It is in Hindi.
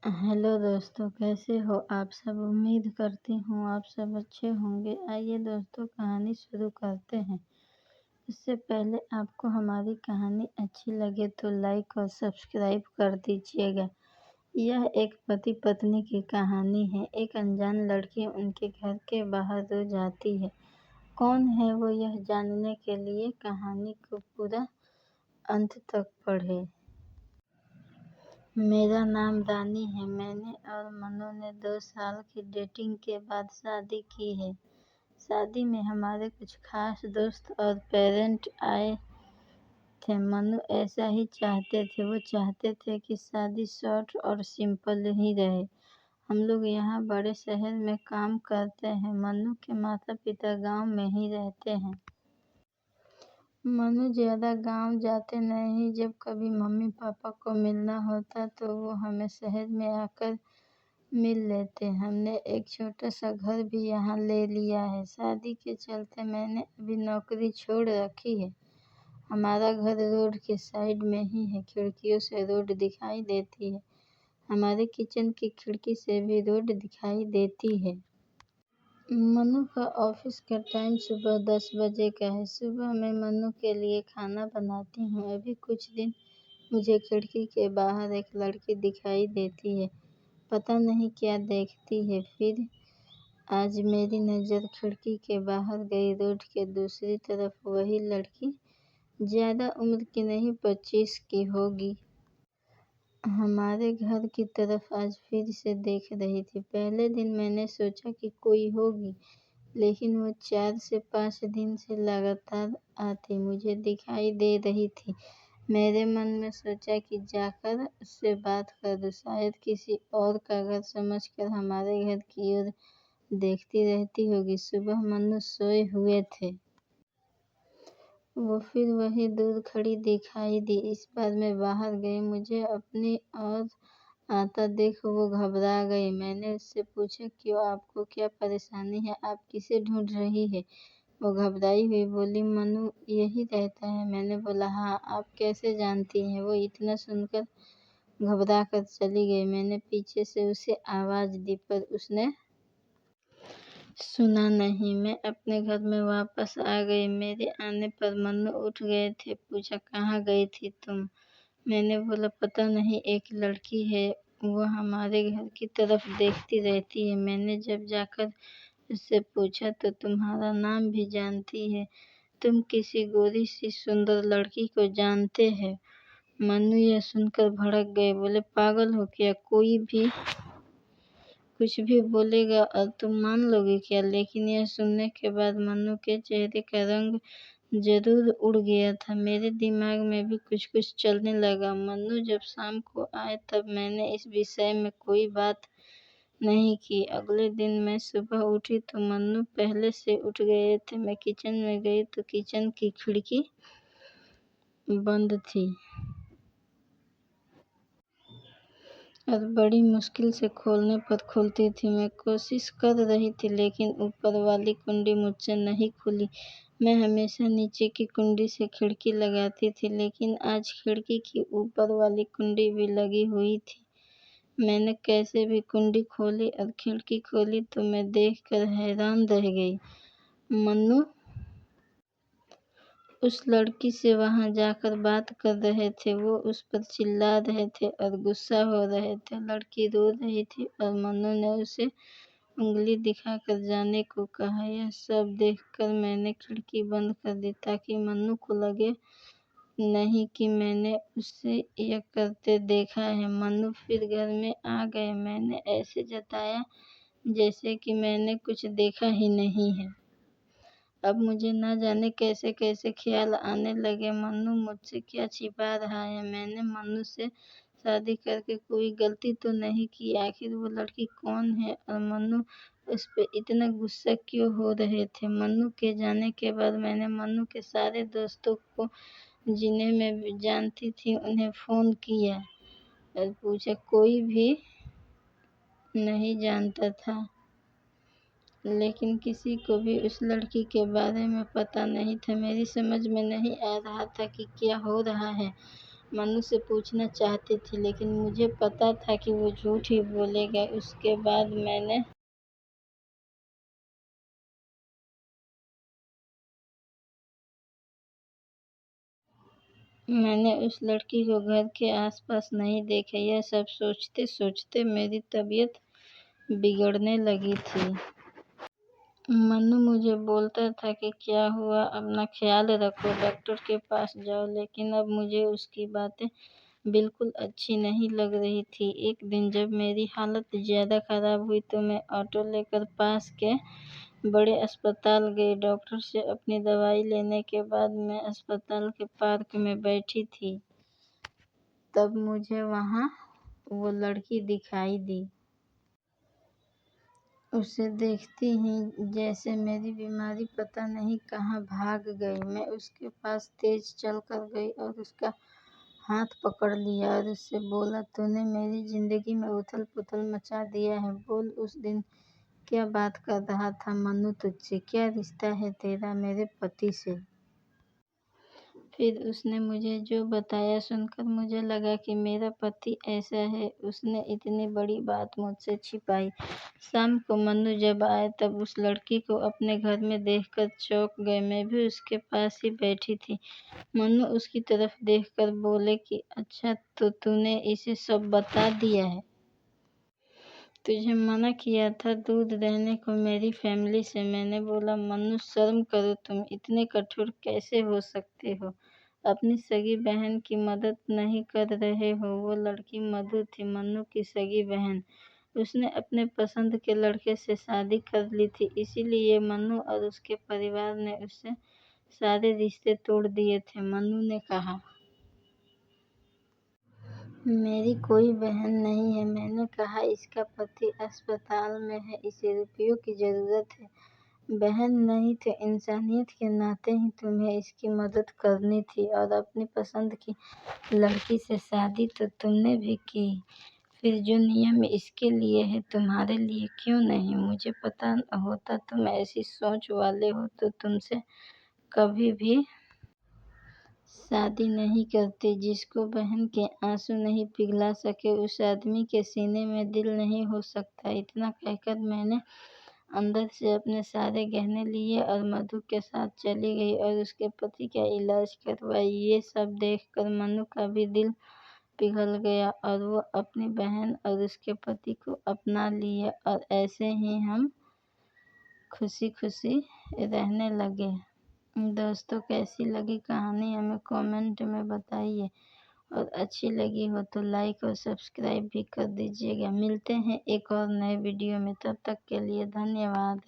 हेलो दोस्तों, कैसे हो आप सब? उम्मीद करती हूँ आप सब अच्छे होंगे। आइए दोस्तों, कहानी शुरू करते हैं। इससे पहले आपको हमारी कहानी अच्छी लगे तो लाइक और सब्सक्राइब कर दीजिएगा। यह एक पति पत्नी की कहानी है। एक अनजान लड़की उनके घर के बाहर रोज आती है। कौन है वो, यह जानने के लिए कहानी को पूरा अंत तक पढ़ें। मेरा नाम रानी है। मैंने और मनु ने 2 साल की डेटिंग के बाद शादी की है। शादी में हमारे कुछ खास दोस्त और पेरेंट आए थे। मनु ऐसा ही चाहते थे। वो चाहते थे कि शादी शॉर्ट और सिंपल ही रहे। हम लोग यहाँ बड़े शहर में काम करते हैं। मनु के माता पिता गांव में ही रहते हैं। मनु ज़्यादा गांव जाते नहीं। जब कभी मम्मी पापा को मिलना होता तो वो हमें शहर में आकर मिल लेते। हमने एक छोटा सा घर भी यहाँ ले लिया है। शादी के चलते मैंने अभी नौकरी छोड़ रखी है। हमारा घर रोड के साइड में ही है। खिड़कियों से रोड दिखाई देती है। हमारे किचन की खिड़की से भी रोड दिखाई देती है। मनु का ऑफिस का टाइम सुबह 10 बजे का है। सुबह मैं मनु के लिए खाना बनाती हूँ। अभी कुछ दिन मुझे खिड़की के बाहर एक लड़की दिखाई देती है। पता नहीं क्या देखती है। फिर आज मेरी नज़र खिड़की के बाहर गई। रोड के दूसरी तरफ वही लड़की, ज़्यादा उम्र की नहीं, 25 की होगी, हमारे घर की तरफ आज फिर से देख रही थी। पहले दिन मैंने सोचा कि कोई होगी, लेकिन वो 4 से 5 दिन से लगातार आती मुझे दिखाई दे रही थी। मेरे मन में सोचा कि जाकर उससे बात कर दूं। शायद किसी और का घर समझकर हमारे घर की ओर देखती रहती होगी। सुबह मनु सोए हुए थे। वो फिर वही दूर खड़ी दिखाई दी। इस बार मैं बाहर गई। मुझे अपनी ओर आता देख वो घबरा गई। मैंने उससे पूछा, क्यों, आपको क्या परेशानी है? आप किसे ढूंढ रही है? वो घबराई हुई बोली, मनु यही रहता है। मैंने बोला, हाँ, आप कैसे जानती हैं? वो इतना सुनकर घबरा कर चली गई। मैंने पीछे से उसे आवाज दी पर उसने सुना नहीं। मैं अपने घर में वापस आ गई। मेरे आने पर मनु उठ गए थे। पूछा, कहाँ गई थी तुम? मैंने बोला, पता नहीं, एक लड़की है, वो हमारे घर की तरफ देखती रहती है। मैंने जब जाकर उससे पूछा तो तुम्हारा नाम भी जानती है। तुम किसी गोरी सी सुंदर लड़की को जानते हैं? मनु यह सुनकर भड़क गए। बोले, पागल हो क्या? कोई भी कुछ भी बोलेगा और तुम मान लोगे क्या? लेकिन यह सुनने के बाद मनु के चेहरे का रंग जरूर उड़ गया था। मेरे दिमाग में भी कुछ कुछ चलने लगा। मनु जब शाम को आए तब मैंने इस विषय में कोई बात नहीं की। अगले दिन मैं सुबह उठी तो मनु पहले से उठ गए थे। मैं किचन में गई तो किचन की खिड़की बंद थी और बड़ी मुश्किल से खोलने पर खुलती थी। मैं कोशिश कर रही थी लेकिन ऊपर वाली कुंडी मुझसे नहीं खुली। मैं हमेशा नीचे की कुंडी से खिड़की लगाती थी, लेकिन आज खिड़की की ऊपर वाली कुंडी भी लगी हुई थी। मैंने कैसे भी कुंडी खोली और खिड़की खोली तो मैं देखकर हैरान रह गई। मनु उस लड़की से वहां जाकर बात कर रहे थे। वो उस पर चिल्ला रहे थे और गुस्सा हो रहे थे। लड़की रो रही थी और मनु ने उसे उंगली दिखाकर जाने को कहा। यह सब देखकर मैंने खिड़की बंद कर दी ताकि मनु को लगे नहीं कि मैंने उसे यह करते देखा है। मनु फिर घर में आ गए। मैंने ऐसे जताया जैसे कि मैंने कुछ देखा ही नहीं है। अब मुझे न जाने कैसे कैसे ख्याल आने लगे। मनु मुझसे क्या छिपा रहा है? मैंने मनु से शादी करके कोई गलती तो नहीं की? आखिर वो लड़की कौन है और मनु उस पर इतना गुस्सा क्यों हो रहे थे? मनु के जाने के बाद मैंने मनु के सारे दोस्तों को, जिन्हें मैं जानती थी, उन्हें फ़ोन किया और पूछा। कोई भी नहीं जानता था, लेकिन किसी को भी उस लड़की के बारे में पता नहीं था। मेरी समझ में नहीं आ रहा था कि क्या हो रहा है। मन्नू से पूछना चाहती थी, लेकिन मुझे पता था कि वो झूठ ही बोलेगा। उसके बाद मैंने उस लड़की को घर के आसपास नहीं देखा। यह सब सोचते सोचते मेरी तबीयत बिगड़ने लगी थी। मन्नू मुझे बोलता था कि क्या हुआ, अपना ख्याल रखो, डॉक्टर के पास जाओ, लेकिन अब मुझे उसकी बातें बिल्कुल अच्छी नहीं लग रही थी। एक दिन जब मेरी हालत ज़्यादा ख़राब हुई तो मैं ऑटो लेकर पास के बड़े अस्पताल गई। डॉक्टर से अपनी दवाई लेने के बाद मैं अस्पताल के पार्क में बैठी थी। तब मुझे वहाँ वो लड़की दिखाई दी। उसे देखते ही जैसे मेरी बीमारी पता नहीं कहाँ भाग गई। मैं उसके पास तेज चलकर गई और उसका हाथ पकड़ लिया और उससे बोला, तूने मेरी जिंदगी में उथल पुथल मचा दिया है। बोल, उस दिन क्या बात कर रहा था मन्नू तुझसे? क्या रिश्ता है तेरा मेरे पति से? फिर उसने मुझे जो बताया सुनकर मुझे लगा कि मेरा पति ऐसा है। उसने इतनी बड़ी बात मुझसे छिपाई। शाम को मन्नू जब आए तब उस लड़की को अपने घर में देखकर चौंक गए। मैं भी उसके पास ही बैठी थी। मन्नू उसकी तरफ देखकर बोले कि अच्छा, तो तूने इसे सब बता दिया है? तुझे मना किया था दूर रहने को मेरी फैमिली से। मैंने बोला, मन्नू शर्म करो, तुम इतने कठोर कैसे हो सकते हो? अपनी सगी बहन की मदद नहीं कर रहे हो। वो लड़की मधु थी, मन्नू की सगी बहन। उसने अपने पसंद के लड़के से शादी कर ली थी, इसीलिए मन्नू और उसके परिवार ने उससे सारे रिश्ते तोड़ दिए थे। मन्नू ने कहा, मेरी कोई बहन नहीं है। मैंने कहा, इसका पति अस्पताल में है, इसे रुपयों की जरूरत है। बहन नहीं तो इंसानियत के नाते ही तुम्हें इसकी मदद करनी थी, और अपनी पसंद की लड़की से शादी तो तुमने भी की। फिर जो नियम इसके लिए है तुम्हारे लिए क्यों नहीं? मुझे पता होता तुम ऐसी सोच वाले हो तो तुमसे कभी भी शादी नहीं करते। जिसको बहन के आंसू नहीं पिघला सके उस आदमी के सीने में दिल नहीं हो सकता। इतना कहकर मैंने अंदर से अपने सारे गहने लिए और मधु के साथ चली गई और उसके पति का इलाज करवाई। ये सब देखकर मनु का भी दिल पिघल गया और वो अपनी बहन और उसके पति को अपना लिए और ऐसे ही हम खुशी खुशी रहने लगे। दोस्तों, कैसी लगी कहानी हमें कमेंट में बताइए, और अच्छी लगी हो तो लाइक और सब्सक्राइब भी कर दीजिएगा। मिलते हैं एक और नए वीडियो में, तब तक के लिए धन्यवाद।